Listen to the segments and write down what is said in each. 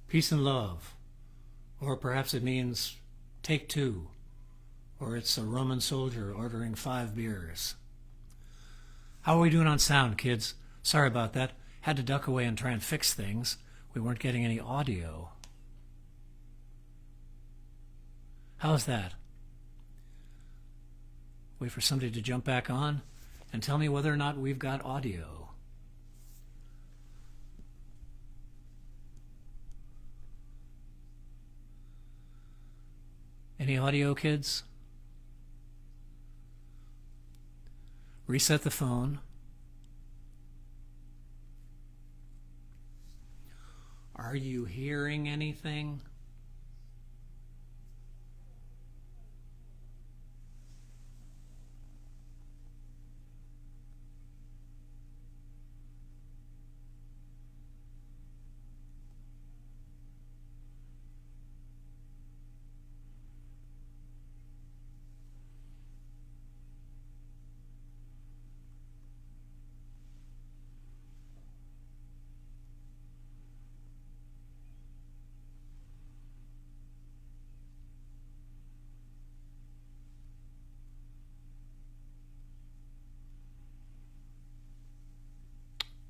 peace and love. Or perhaps it means take two. Or it's a Roman soldier ordering 5 beers. How are we doing on sound, kids? Sorry about that. Had to duck away and try and fix things. We weren't getting any audio. How's that? Wait for somebody to jump back on and tell me whether or not we've got audio. Any audio, kids? Reset the phone. Are you hearing anything?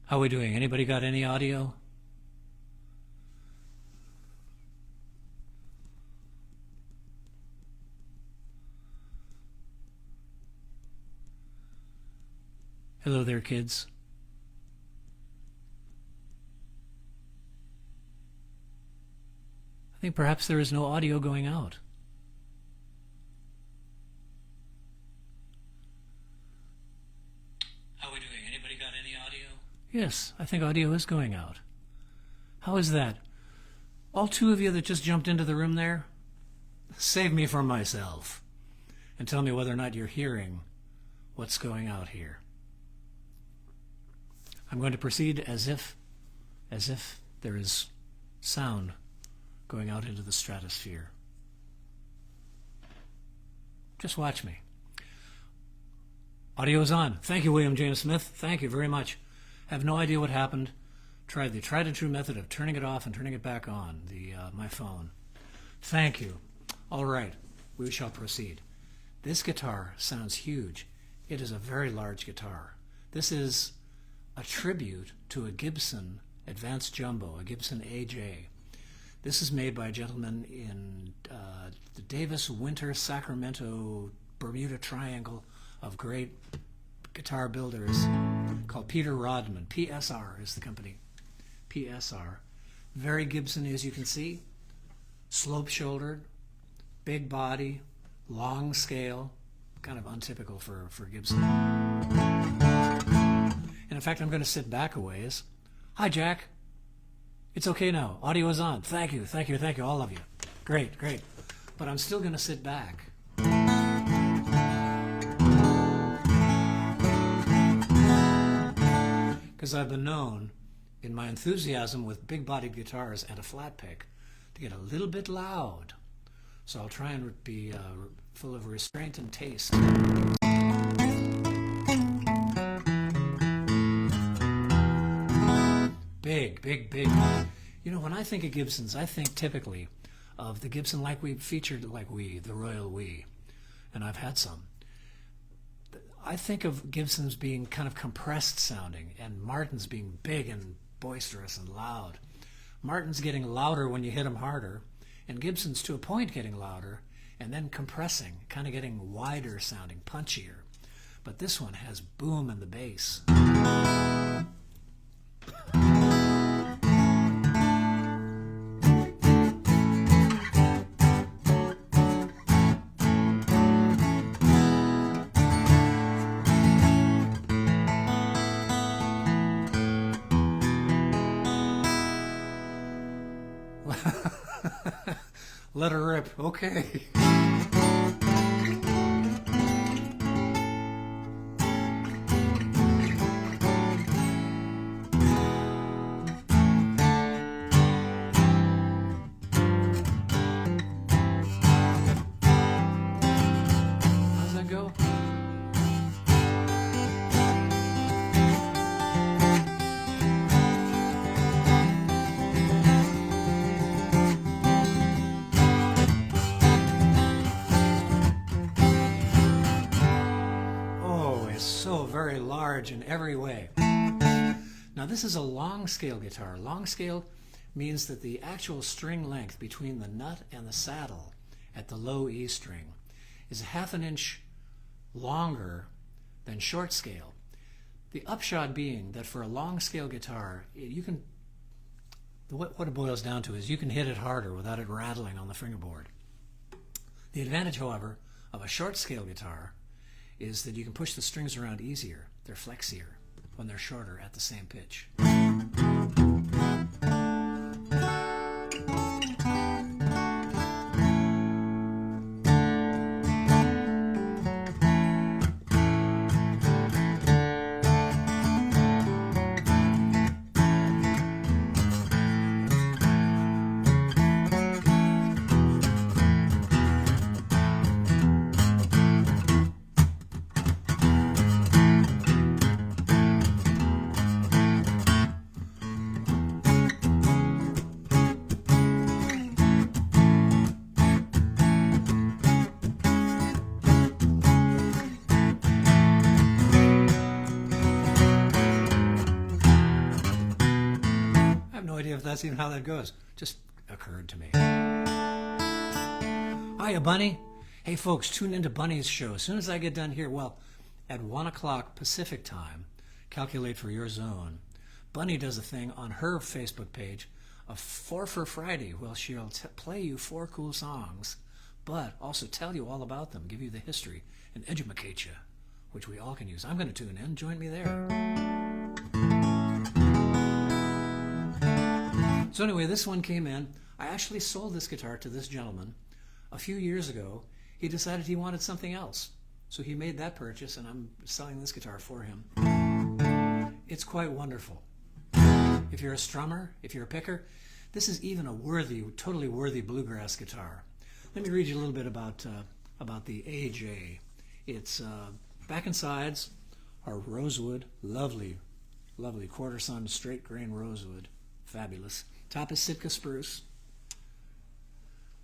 How are we doing? Anybody got any audio? Hello there, kids. I think perhaps there is no audio going out. How are we doing? Anybody got any audio? Yes, I think audio is going out. How is that? All 2 of you that just jumped into the room there, save me from myself and tell me whether or not you're hearing what's going out here. I'm going to proceed as if there is sound going out into the stratosphere. Just watch me. Audio is on. Thank you, William James Smith. Thank you very much. Have no idea what happened. Tried the tried and true method of turning it off and turning it back on, my phone. Thank you. All right, we shall proceed. This guitar sounds huge. It is a very large guitar. This is a tribute to a Gibson Advanced Jumbo, a Gibson Aj. This is made by a gentleman in the Davis Winter Sacramento Bermuda Triangle of great guitar builders called Peter Rodman. PSR is the company. PSR. Very Gibson, as you can see. Slope-shouldered, big body, long scale, kind of untypical for Gibson. And in fact, I'm going to sit back a ways. Hi, Jack. It's okay now. Audio is on. Thank you, thank you, thank you, all of you. Great, great. But I'm still going to sit back. Because I've been known, in my enthusiasm with big-bodied guitars and a flat pick, to get a little bit loud. So I'll try and be full of restraint and taste. Big, big, big. You know, when I think of Gibsons, I think typically of the Gibson like we featured, the Royal We, and I've had some. I think of Gibsons being kind of compressed sounding, and Martins being big and boisterous and loud. Martins getting louder when you hit them harder, and Gibsons to a point getting louder, and then compressing, kind of getting wider sounding, punchier. But this one has boom in the bass. Let her rip. Okay. How's that go? large in every way. Now this is a long scale guitar. Long scale means that the actual string length between the nut and the saddle at the low E string is 1/2 inch longer than short scale. The upshot being that for a long scale guitar, you can, what it boils down to is you can hit it harder without it rattling on the fingerboard. The advantage, however, of a short scale guitar is that you can push the strings around easier. They're flexier when they're shorter at the same pitch. If that's even how that goes. Just occurred to me. Hiya, Bunny. Hey, folks, tune into Bunny's show. As soon as I get done here, well, at 1 o'clock Pacific time, calculate for your zone, Bunny does a thing on her Facebook page, a 4 for Friday. Well, she'll play you 4 cool songs, but also tell you all about them, give you the history, and educate you, which we all can use. I'm going to tune in. Join me there. So anyway, this one came in. I actually sold this guitar to this gentleman a few years ago. He decided he wanted something else. So he made that purchase, and I'm selling this guitar for him. It's quite wonderful. If you're a strummer, if you're a picker, this is even a worthy, totally worthy bluegrass guitar. Let me read you a little bit about the AJ. Its back and sides are rosewood, lovely, lovely quarter-sun straight grain rosewood, fabulous. Top is Sitka spruce.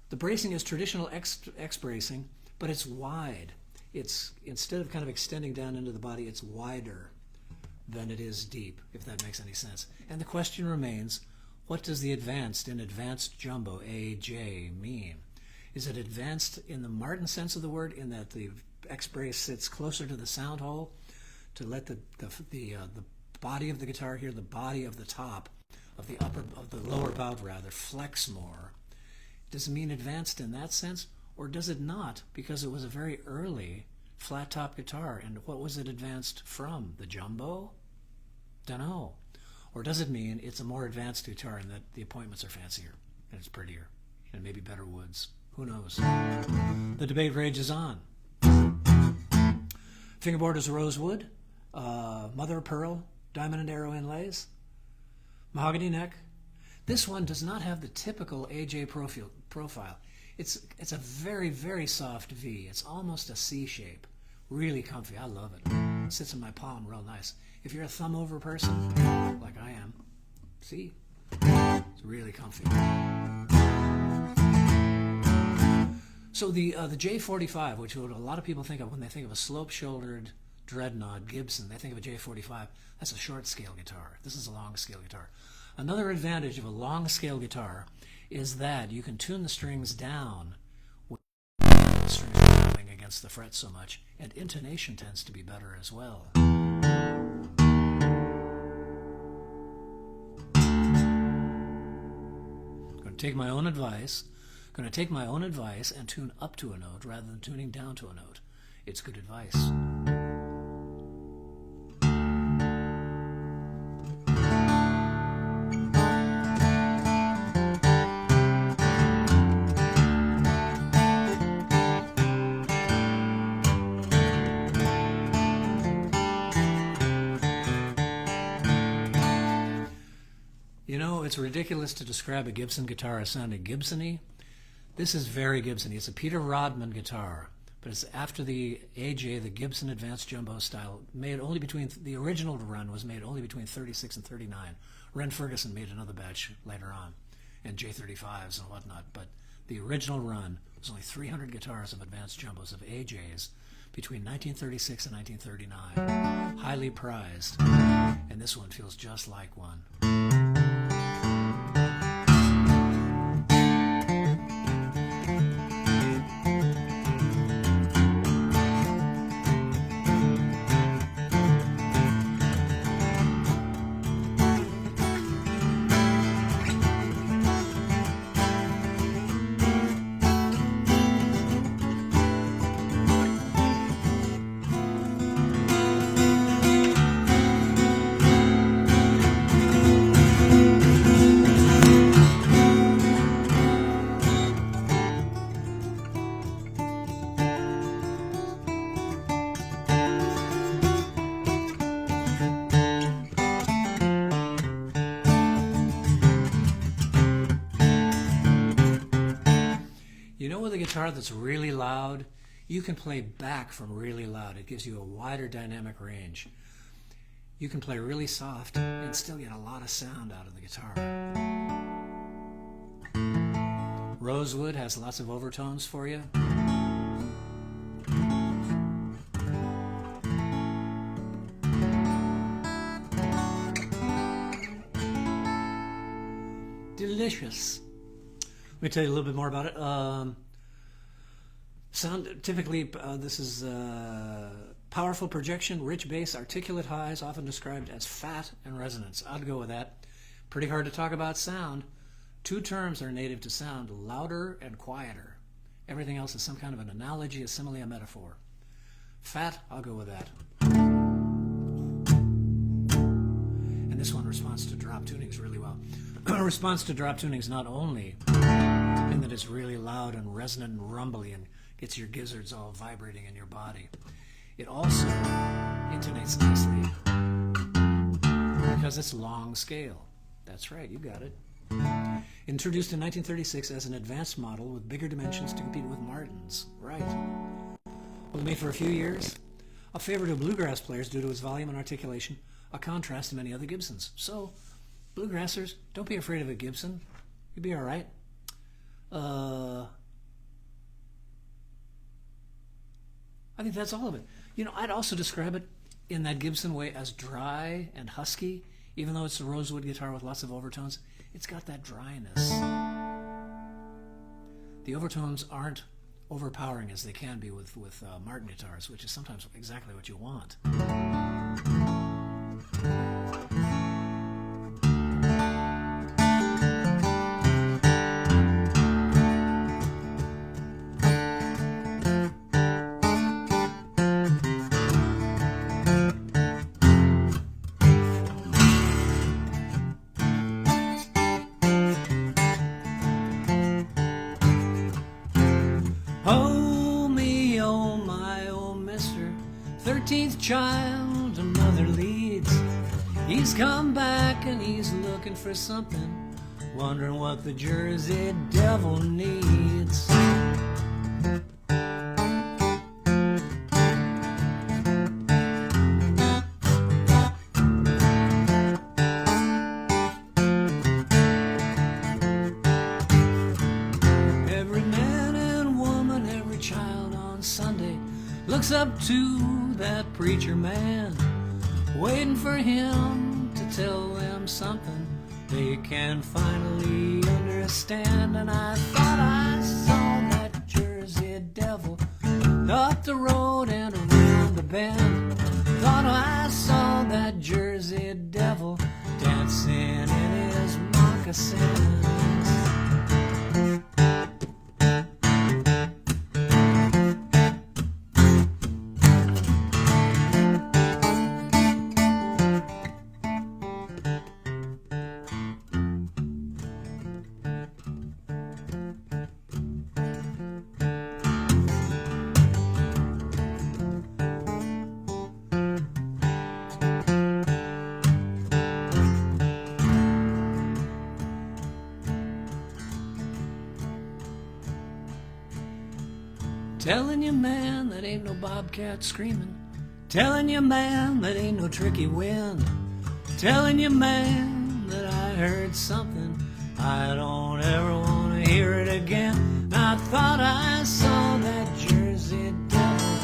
The bracing is traditional X bracing, but it's wide. It's, instead of kind of extending down into the body, it's wider than it is deep, if that makes any sense. And the question remains, what does the advanced jumbo, AJ, mean? Is it advanced in the Martin sense of the word, in that the X brace sits closer to the sound hole to let the body of the guitar here, the body of the top, of the lower bout rather, flex more? Does it mean advanced in that sense, or does it not, because it was a very early flat top guitar? And what was it advanced from? The jumbo? Dunno. Or does it mean it's a more advanced guitar and that the appointments are fancier and it's prettier and maybe better woods? Who knows? The debate rages on. Fingerboard is rosewood, mother of pearl, diamond and arrow inlays, mahogany neck. This one does not have the typical AJ profile. It's a very, very soft V. It's almost a C shape. Really comfy. I love it. It sits in my palm real nice. If you're a thumb over person, like I am, see? It's really comfy. So the J45, which what a lot of people think of when they think of a slope-shouldered dreadnought Gibson, they think of a J45. That's a short scale guitar. This is a long scale guitar. Another advantage of a long scale guitar is that you can tune the strings down when the strings are rubbing against the fret so much, and intonation tends to be better as well. I'm going to take my own advice. And tune up to a note rather than tuning down to a note. It's good advice. You know, it's ridiculous to describe a Gibson guitar as sounding Gibson-y. This is very Gibson-y. It's a Peter Rodman guitar, but it's after the AJ, the Gibson Advanced Jumbo style, made only between, the original run was made only between 36 and 39. Ren Ferguson made another batch later on, and J35s and whatnot, but the original run was only 300 guitars of Advanced Jumbos, of AJs, between 1936 and 1939. Highly prized. And this one feels just like one. You know, with a guitar that's really loud, you can play back from really loud. It gives you a wider dynamic range. You can play really soft and still get a lot of sound out of the guitar. Rosewood has lots of overtones for you. Delicious. Let me tell you a little bit more about it. Sound, typically, this is powerful projection, rich bass, articulate highs, often described as fat and resonance. I'd go with that. Pretty hard to talk about sound. Two terms are native to sound: louder and quieter. Everything else is some kind of an analogy, a simile, a metaphor. Fat, I'll go with that. And this one responds to drop tunings really well. Responds to drop tunings not only in that it's really loud and resonant and rumbly and gets your gizzards all vibrating in your body. It also intonates nicely because it's long scale. That's right, you got it. Introduced in 1936 as an advanced model with bigger dimensions to compete with Martin's. Right. Well, made for a few years. A favorite of bluegrass players due to its volume and articulation, a contrast to many other Gibsons. So, bluegrassers, don't be afraid of a Gibson. You'll be all right. I think that's all of it. You know, I'd also describe it in that Gibson way as dry and husky. Even though it's a rosewood guitar with lots of overtones, it's got that dryness. The overtones aren't overpowering as they can be with Martin guitars, which is sometimes exactly what you want. Oh me, oh my, oh mister, 13th child, another leads. He's come back and he's looking for something, wondering what the Jersey Devil needs. Looks up to that preacher man, waiting for him to tell them something they can finally understand. And I thought I saw that Jersey Devil up the road and around the bend. Thought I saw that Jersey Devil dancing in his moccasins. Telling you, man, that ain't no bobcat screaming. Telling you, man, that ain't no tricky wind. Telling you, man, that I heard something I don't ever want to hear it again. I thought I saw that Jersey Devil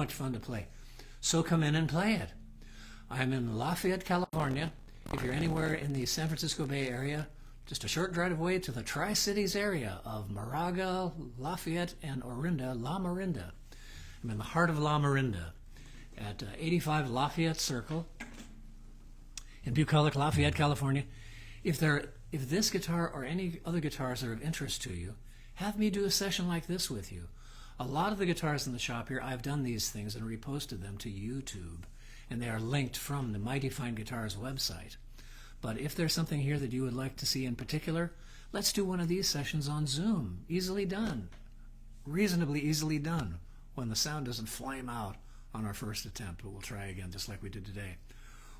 much fun to play. So come in and play it. I'm in Lafayette, California. If you're anywhere in the San Francisco Bay Area, just a short drive away to the Tri-Cities area of Moraga, Lafayette, and Orinda, La Marinda. I'm in the heart of La Marinda at 85 Lafayette Circle in Bucolic, Lafayette, California. If this guitar or any other guitars are of interest to you, have me do a session like this with you. A lot of the guitars in the shop here, I've done these things and reposted them to YouTube, and they are linked from the Mighty Fine Guitars website. But if there's something here that you would like to see in particular, let's do one of these sessions on Zoom. Easily done. Reasonably easily done when the sound doesn't flame out on our first attempt. But we'll try again just like we did today.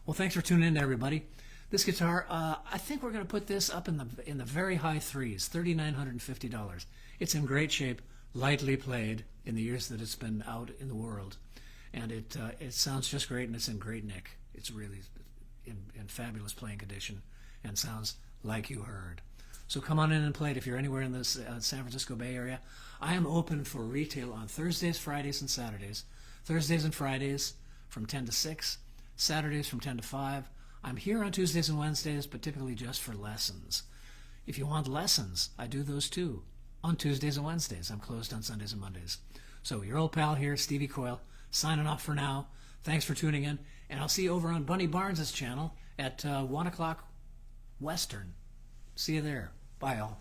Well, thanks for tuning in, everybody. This guitar, I think we're going to put this up in the very high threes, $3,950. It's in great shape, lightly played in the years that it's been out in the world. And it sounds just great, and it's in great nick. It's really in fabulous playing condition and sounds like you heard. So come on in and play it if you're anywhere in the San Francisco Bay Area. I am open for retail on Thursdays, Fridays, and Saturdays. Thursdays and Fridays from 10 to 6, Saturdays from 10 to 5. I'm here on Tuesdays and Wednesdays, but typically just for lessons. If you want lessons, I do those too on Tuesdays and Wednesdays. I'm closed on Sundays and Mondays. So your old pal here, Stevie Coyle, signing off for now. Thanks for tuning in, and I'll see you over on Bunny Barnes' channel at 1 o'clock Western. See you there. Bye, all.